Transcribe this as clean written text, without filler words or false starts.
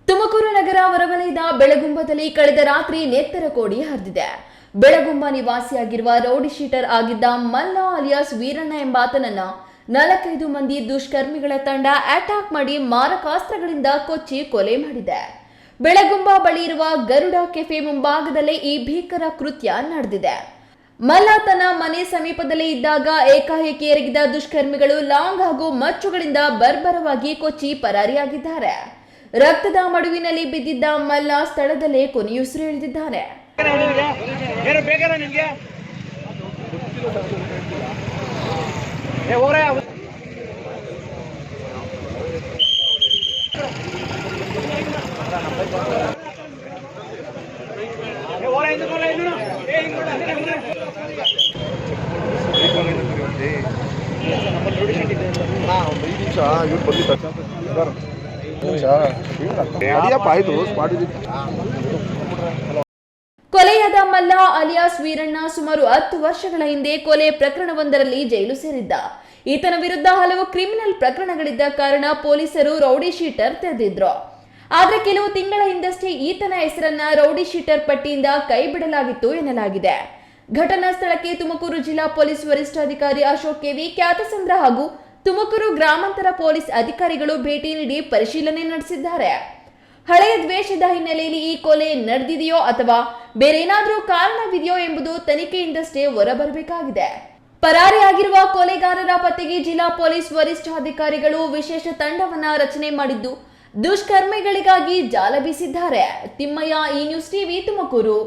ತುಮಕೂರು ನಗರ ಹೊರವಲಯದ ಬೆಳಗುಂಬದಲ್ಲಿ ಕಳೆದ ರಾತ್ರಿ ನೇತ್ತರ ಕೋಡಿ ಹರಿದಿದೆ. ಬೆಳಗುಂಬ ನಿವಾಸಿಯಾಗಿರುವ ರೌಡಿ ಶೀಟರ್ ಆಗಿದ್ದ ಮಲ್ಲ ಅಲಿಯಾಸ್ ವೀರಣ್ಣ ಎಂಬಾತನನ್ನ 45 ಮಂದಿ ದುಷ್ಕರ್ಮಿಗಳ ತಂಡ ಅಟ್ಯಾಕ್ ಮಾಡಿ ಮಾರಕಾಸ್ತ್ರಗಳಿಂದ ಕೊಚ್ಚಿ ಕೊಲೆ ಮಾಡಿದೆ. ಬೆಳಗುಂಬ ಬಳಿ ಇರುವ ಗರುಡ ಕೆಫೆ ಮುಂಭಾಗದಲ್ಲೇ ಈ ಭೀಕರ ಕೃತ್ಯ ನಡೆದಿದೆ. ಮಲ್ಲ ತನ್ನ ಮನೆ ಸಮೀಪದಲ್ಲೇ ಇದ್ದಾಗ ಏಕಾಏಕಿ ಎರಗಿದ ದುಷ್ಕರ್ಮಿಗಳು ಲಾಂಗ್ ಹಾಗೂ ಮಚ್ಚುಗಳಿಂದ ಬರ್ಬರವಾಗಿ ಕೊಚ್ಚಿ ಪರಾರಿಯಾಗಿದ್ದಾರೆ. ರಕ್ತದ ಮಡುವಿನಲ್ಲಿ ಬಿದ್ದಿದ್ದ ಮಲ್ಲ ಸ್ಥಳದಲ್ಲೇ ಕೊನೆಯುಸಿರೆಳೆದಿದ್ದಾನೆ. ಕೊಲೆಯಾದ ಮಲ್ಲ ಅಲಿಯಾಸ್ ವೀರಣ್ಣ ಸುಮಾರು 10 ವರ್ಷಗಳ ಹಿಂದೆ ಕೊಲೆ ಪ್ರಕರಣವೊಂದರಲ್ಲಿ ಜೈಲು ಸೇರಿದ್ದ. ಈತನ ವಿರುದ್ಧ ಹಲವು ಕ್ರಿಮಿನಲ್ ಪ್ರಕರಣಗಳಿದ್ದ ಕಾರಣ ಪೊಲೀಸರು ರೌಡಿ ಶೀಟರ್ ತೆರೆದಿದ್ರು. ಆದ್ರೆ ಕೆಲವು ತಿಂಗಳ ಹಿಂದಷ್ಟೇ ಈತನ ಹೆಸರನ್ನ ರೌಡಿ ಶೀಟರ್ ಪಟ್ಟಿಯಿಂದ ಕೈಬಿಡಲಾಗಿತ್ತು ಎನ್ನಲಾಗಿದೆ. ಘಟನಾ ಸ್ಥಳಕ್ಕೆ ತುಮಕೂರು ಜಿಲ್ಲಾ ಪೊಲೀಸ್ ವರಿಷ್ಠಾಧಿಕಾರಿ ಅಶೋಕ್ ಕೆವಿ, ಖ್ಯಾತಸಂದ್ರ ಹಾಗೂ ತುಮಕೂರು ಗ್ರಾಮಾಂತರ ಪೊಲೀಸ್ ಅಧಿಕಾರಿಗಳು ಭೇಟಿ ನೀಡಿ ಪರಿಶೀಲನೆ ನಡೆಸಿದ್ದಾರೆ. ಹಳೆಯ ದ್ವೇಷದ ಹಿನ್ನೆಲೆಯಲ್ಲಿ ಈ ಕೊಲೆ ನಡೆದಿದೆಯೋ ಅಥವಾ ಬೇರೇನಾದ್ರೂ ಕಾರಣವಿದೆಯೋ ಎಂಬುದು ತನಿಖೆಯಿಂದಷ್ಟೇ ಹೊರಬರಬೇಕಾಗಿದೆ. ಪರಾರಿಯಾಗಿರುವ ಕೊಲೆಗಾರರ ಪತ್ತೆಗೆ ಜಿಲ್ಲಾ ಪೊಲೀಸ್ ವರಿಷ್ಠಾಧಿಕಾರಿಗಳು ವಿಶೇಷ ತಂಡವನ್ನ ರಚನೆ ಮಾಡಿದ್ದು ದುಷ್ಕರ್ಮಿಗಳಿಗಾಗಿ ಜಾಲ ಬೀಸಿದ್ದಾರೆ. ತಿಮ್ಮಯ್ಯ, ಈ ನ್ಯೂಸ್ ಟಿವಿ, ತುಮಕೂರು.